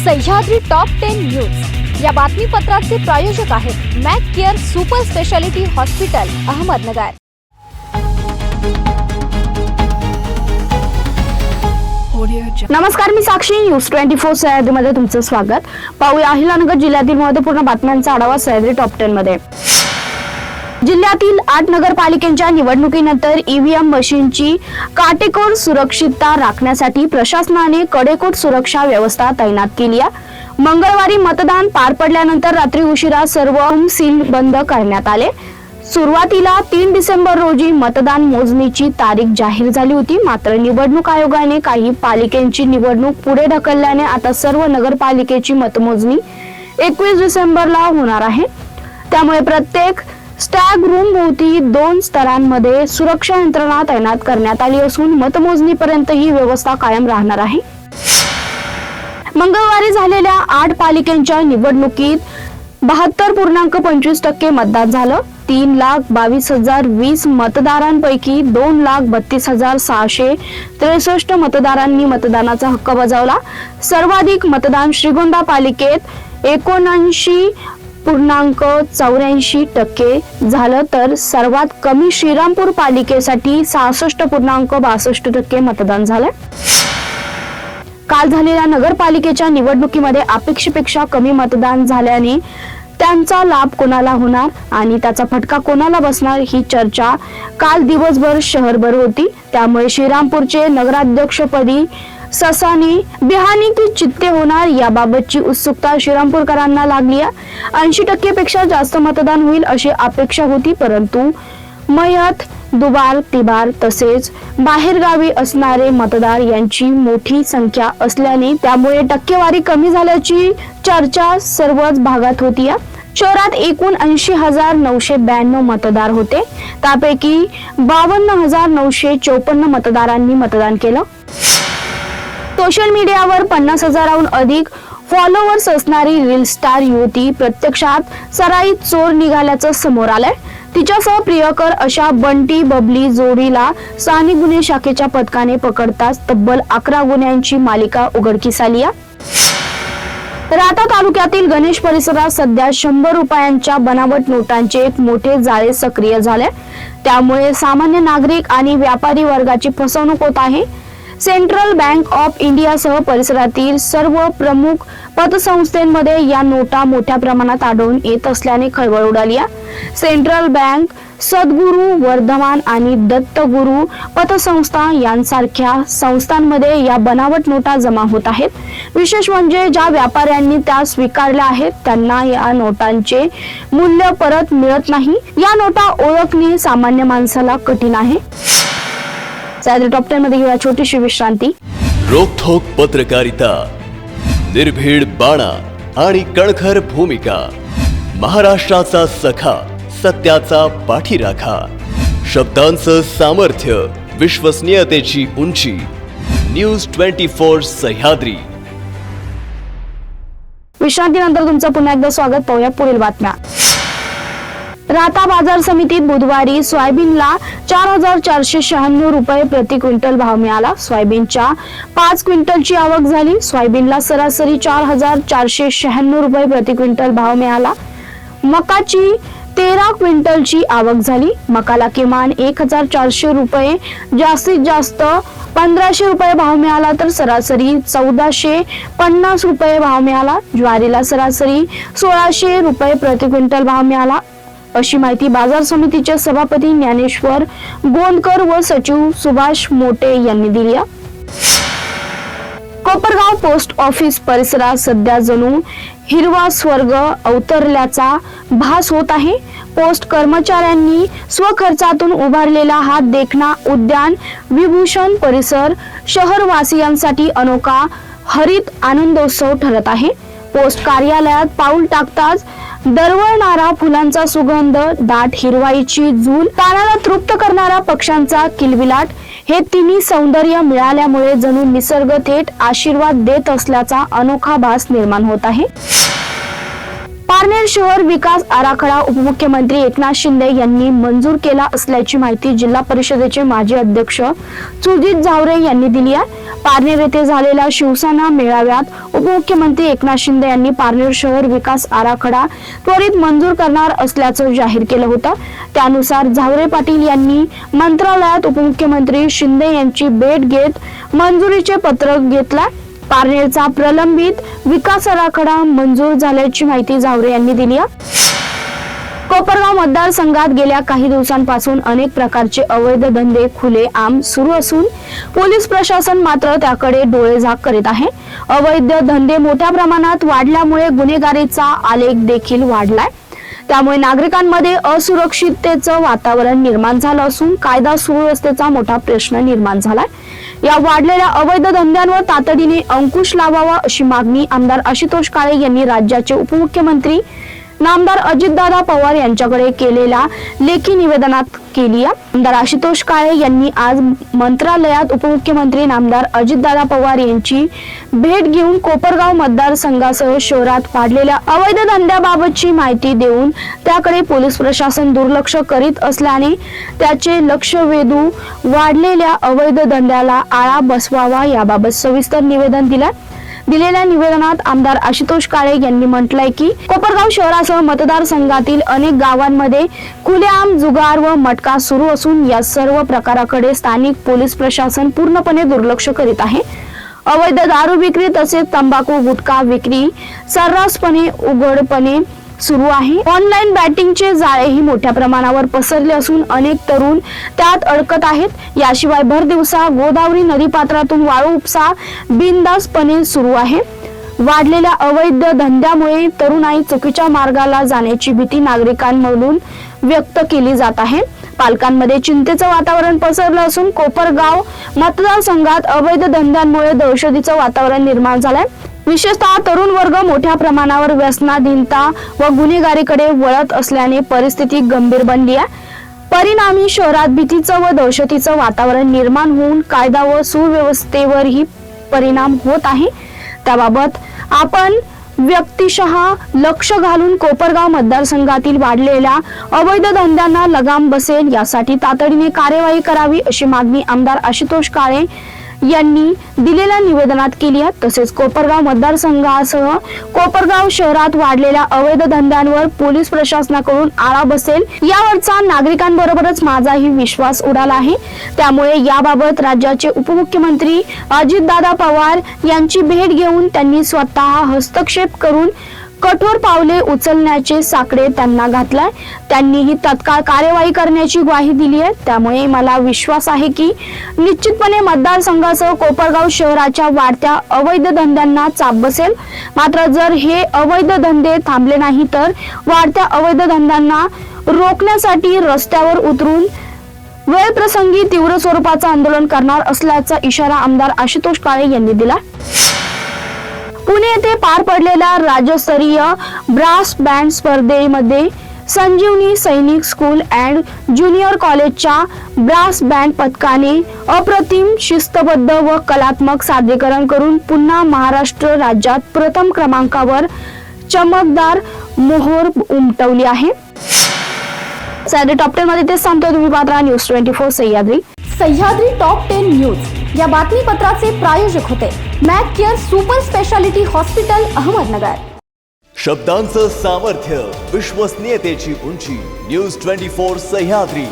Sahyadri top 10 news या बातमीपत्राचे प्रायोजक आहेत Mac care super speciality hospital Ahmednagar. नमस्कार, मी साक्षी न्यूज 24 सह्याद्रीमध्ये तुमचं स्वागत। पाहूया अहिलानगर जिल्ह्यातील महत्त्वपूर्ण बातम्यांचा आढावा सह्याद्री टॉप 10 मध्ये। जिल्ह्यातील 8 नगरपालिकांच्या निवडणुकीनंतर ईव्हीएम मशीनची काटेकोर सुरक्षितता राखण्यासाठी प्रशासनाने कडेकोट सुरक्षा व्यवस्था तैनात केली आहे। मंगळवारी मतदान पार पडल्यानंतर रात्री उशिरा सर्व सील बंद करण्यात आले। सुरुवातीला 3 डिसेंबर रोजी मतदान मोजणीची तारीख जाहीर झाली होती, मात्र निवडणूक आयोगाने काही पालिकांची निवडणूक पुढे ढकलल्याने आता सर्व नगरपालिकेची मतमोजणी 21 डिसेंबरला होणार आहे। त्यामुळे प्रत्येक स्ट्रॉंग रूम भोवती 2 स्तरांमध्ये सुरक्षा यंत्रणा तैनात करण्यात आली असून मतमोजणीपर्यंत ही व्यवस्था कायम राहणार आहे। मंगळवारी झालेल्या 8 पालिकांच्या निवडणुकीत 72.25% मतदान झालं। 3,22,020 मतदारांपैकी 2,32,663 मतदारांनी मतदानाचा हक्क बजावला। सर्वाधिक मतदान श्रीगोंदा पालिकेत 79.84% झालं, तर सर्वात कमी श्रीरामपूर पालिकेसाठी 66.62% मतदान झालं। काल झालेल्या नगरपालिकेच्या निवडणुकीमध्ये अपेक्षेपेक्षा कमी मतदान झाल्याने त्यांचा लाभ कोणाला होणार आणि त्याचा फटका कोणाला बसणार ही चर्चा काल दिवसभर शहरभर होती। त्यामुळे श्रीरामपूरचे नगराध्यक्षपदी ससानी बिहानी की चित्ते होणार याबाबतची उत्सुकता श्रीरामपूरकरांना लागली आहे। 80% पेक्षा जास्त मतदान होईल अशी अपेक्षा होती, परंतु मयत, दुबार, तिबार तसेच बाहेरगावी असणारे मतदार यांची मोठी संख्या असल्याने त्यामुळे टक्केवारी कमी झाल्याची चर्चा सर्वच भागात होती। शहरात एकूण 80,992 मतदार होते, त्यापैकी 52,954 मतदारांनी मतदान केलं। सोशल मीडियावर 50,000हून अधिक फॉलोअर्स असणारी रील स्टार युवती प्रत्यक्षात सराईत चोर निघाल्याचं समोर आलंय। तिच्यासह प्रियकर अशा बंटी बबली जोडीला स्थानिक गुन्हे शाखेच्या पथकाने पकडताच तब्बल 11 गुन्ह्यांची मालिका उघडकीस आली आहे। राहता तालुक्यातील गणेश परिसरात सध्या 100 रुपयांच्या बनावट नोटांचे एक मोठे जाळे सक्रिय झाले, त्यामुळे सामान्य नागरिक आणि व्यापारी वर्गाची फसवणूक होत आहे। सेंट्रल बँक ऑफ इंडियासह परिसरातील सर्व प्रमुख पतसंस्थांमध्ये या नोटा मोठ्या प्रमाणात आढळून येत असल्याने खळबळ उडाली आहे। सेंट्रल बँक, सद्गुरू, वर्धमान आणि दत्तगुरू पतसंस्था यांसारख्या संस्थांमध्ये या बनावट नोटा जमा होत आहेत। विशेष म्हणजे ज्या व्यापाऱ्यांनी त्या स्वीकारल्या आहेत त्यांना या नोटांचे मूल्य परत मिळत नाही। या नोटा ओळखणे सामान्य माणसाला कठीण आहे। सह्याद्री टॉप 10 मध्ये घेऊया छोटीशी विश्रांती। रोखोक पत्रकारिता, निर्भीड बाणा आणि कणखर भूमिका, महाराष्ट्राचा सखा, सत्याचा पाठीराखा, शब्दांचं सामर्थ्य, विश्वसनीयतेची उंची, न्यूज 24 सह्याद्री। विश्रांतीनंतर तुमचं पुन्हा एकदा स्वागत। पाहूया पुढील बातम्या। राहता बाजार समितीत बुधवारी सोयाबीनला 4,496 रुपये प्रति क्विंटल भाव मिळाला। सोयाबीनच्या 5 क्विंटलची आवक झाली। सोयाबीनला सरासरी 4,496 रुपये प्रति क्विंटल भाव मिळाला। मकाची 13 क्विंटलची आवक झाली। मकाला किमान 1,400 रुपये, जास्तीत जास्त 1,500 रुपये भाव मिळाला, तर सरासरी 1,450 रुपये भाव मिळाला। ज्वारीला सरासरी 1,600 रुपये प्रति क्विंटल भाव मिळाला, अशी माहिती बाजार समितीचे सभापती ज्ञानेश्वर गोंदकर व सचिव सुभाष मोटे यांनी दिली आहे। कोपरगाव पोस्ट ऑफिस परिसरात सध्या जणू हिरवा स्वर्ग अवतरल्याचा भास होत आहे। पोस्ट कर्मचाऱ्यांनी स्वखर्चातून उभारलेला हा देखणा उद्यान विभूषण परिसर शहरवासियांसाठी अनोखा हरित आनंदोत्सव ठरत आहे। पोस्ट कार्यालयात पाऊल टाकताच दरवळणारा फुलांचा सुगंध, दाट हिरवाईची झूल, कानाला तृप्त करणारा पक्ष्यांचा किलबिलाट, हे तिन्ही सौंदर्य मिळाल्यामुळे जणू निसर्ग थेट आशीर्वाद देत असल्याचा अनोखा भास निर्माण होत आहे। पारनेर शहर विकास आराखडा उपमुख्यमंत्री एकनाथ शिंदे यांनी मंजूर केला असल्याची माहिती जिल्हा परिषदेचे माजी अध्यक्ष सुजित झावरे यांनी दिली आहे. पारनेर येथे झालेल्या शिवसेना मेळाव्यात उपमुख्यमंत्री एकनाथ शिंदे यांनी पारनेर शहर विकास आराखडा त्वरित मंजूर करणार असल्याचं जाहीर केलं होतं. त्यानुसार झावरे पाटील यांनी मंत्रालयात उपमुख्यमंत्री शिंदे यांची भेट घेत मंजुरीचे पत्र घेतलं. पारनेरचा प्रलंबित विकास आराखडा मंजूर झाल्याची माहिती झावरे यांनी दिली आहे. कोपरगाव मतदारसंघात गेल्या काही दिवसांपासून अनेक प्रकारचे अवैध धंदे खुलेआम सुरू असून पोलीस प्रशासन मात्र त्याकडे डोळेझाक करीत आहे. अवैध धंदे मोठ्या प्रमाणात वाढल्यामुळे गुन्हेगारीचा आलेख देखील वाढलाय. त्यामुळे नागरिकांमध्ये असुरक्षिततेचं वातावरण निर्माण झालं असून कायदा सुव्यवस्थेचा मोठा प्रश्न निर्माण झालाय. या वाढलेल्या अवैध धंद्यांवर तातडीने अंकुश लावावा अशी मागणी आमदार आशुतोष काळे यांनी राज्याचे उपमुख्यमंत्री नामदार अजितदादा पवार यांच्याकडे केलेल्या लेखी निवेदनात केली आहे. आमदार आशुतोष काळे यांनी आज मंत्रालयात उपमुख्यमंत्री नामदार अजितदादा पवार यांची भेट घेऊन कोपरगाव मतदारसंघासह शहरात वाढलेल्या अवैध धंद्याबाबतची माहिती देऊन त्याकडे पोलीस प्रशासन दुर्लक्ष करीत असल्याने त्याचे लक्ष वेधून वाढलेल्या अवैध धंद्याला आळा बसवावा याबाबत सविस्तर निवेदन दिलेल्या निवेदनात आमदार आशुतोष काळे यांनी म्हटलंय की कोपरगाव शहरासह मतदारसंघातील अनेक गावांमध्ये खुलेआम जुगार व मटका सुरू असून या सर्व प्रकाराकडे स्थानिक पोलीस प्रशासन पूर्णपणे दुर्लक्ष करीत आहे. अवैध दारू विक्री तसेच तंबाखू गुटखा विक्री सर्रासपणे उघडपणे सुरू आहे. ऑनलाईन बॅटिंगचे जाळेही मोठ्या प्रमाणावर पसरले असून अनेक तरुण त्यात अडकत आहेत. याशिवाय भर दिवसा गोदावरी नदीपात्रातून वाळू उपसा बिनधास्तपणे सुरू आहे. वाढलेल्या अवैध धंद्यामुळे तरुणाई चुकीच्या मार्गाला जाण्याची भीती नागरिकांमधून व्यक्त केली जात आहे. पालकांमध्ये चिंतेचं वातावरण पसरलं असून कोपरगाव मतदारसंघात अवैध धंद्यांमुळे दहशतीचं वातावरण निर्माण झालंय. विशेषतः तरुण वर्ग मोठ्या प्रमाणावर व्यसनाधीनता व गुन्हेगारीकडे वळत असल्याने परिस्थिती गंभीर बनली आहे. परिणामी शहरात भीतीचं व दहशतीचं वातावरण निर्माण होऊन कायदा व सुव्यवस्थेवरही परिणाम होत आहे. त्याबाबत आपण व्यक्तिशः लक्ष घालून कोपरगाव मतदारसंघातील वाढलेल्या अवैध धंद्यांना लगाम बसेल यासाठी तातडीने कार्यवाही करावी अशी मागणी आमदार आशुतोष काळे यांनी दिलेल्या निवेदनात केली आहे. तसेच कोपरगाव मतदारसंघासह कोपरगाव शहरात वाढलेल्या अवैध धंद्यांवर पोलीस प्रशासनाकडून आळा बसेल यावरचा नागरिकांबरोबरच माझाही विश्वास उडाला आहे. त्यामुळे याबाबत राज्याचे उपमुख्यमंत्री अजितदादा पवार यांची भेट घेऊन त्यांनी स्वतः हस्तक्षेप करून कठोर पावले उचलण्याचे साकडे त्यांना घातलाय. त्यांनीही तत्काळ कार्यवाही करण्याची ग्वाही दिली आहे. त्यामुळे मला विश्वास आहे की निश्चितपणे मतदारसंघासह कोपरगाव शहराच्या वाढत्या अवैध धंद्यांना चाप बसेल. मात्र जर हे अवैध धंदे थांबले नाही तर वाढत्या अवैध धंद्यांना रोखण्यासाठी रस्त्यावर उतरून वेळप्रसंगी तीव्र स्वरूपाचं आंदोलन करणार असल्याचा इशारा आमदार आशुतोष काळे यांनी दिला. पुणे येथे पार पडलेल्या राज्यस्तरीय ब्रास बँड स्पर्धेमध्ये संजीवनी सैनिक स्कूल अँड ज्युनियर कॉलेजच्या ब्रास बँड पथकाने अप्रतिम शिस्तबद्ध व कलात्मक सादरीकरण करून पुन्हा महाराष्ट्र राज्यात प्रथम क्रमांकावर चमकदार मोहोर उमटवली आहे. सह्याद्री टॉप 10 मध्ये तेच सांगतोय तुम्ही पाहता news 24 Sahyadri. Sahyadri top 10 news या बातमीपत्राचे प्रायोजक होते Mac care super speciality hospital Ahmednagar. शब्दांचं सामर्थ्य, विश्वसनीयतेची उंची. न्यूज 24 सह्याद्री.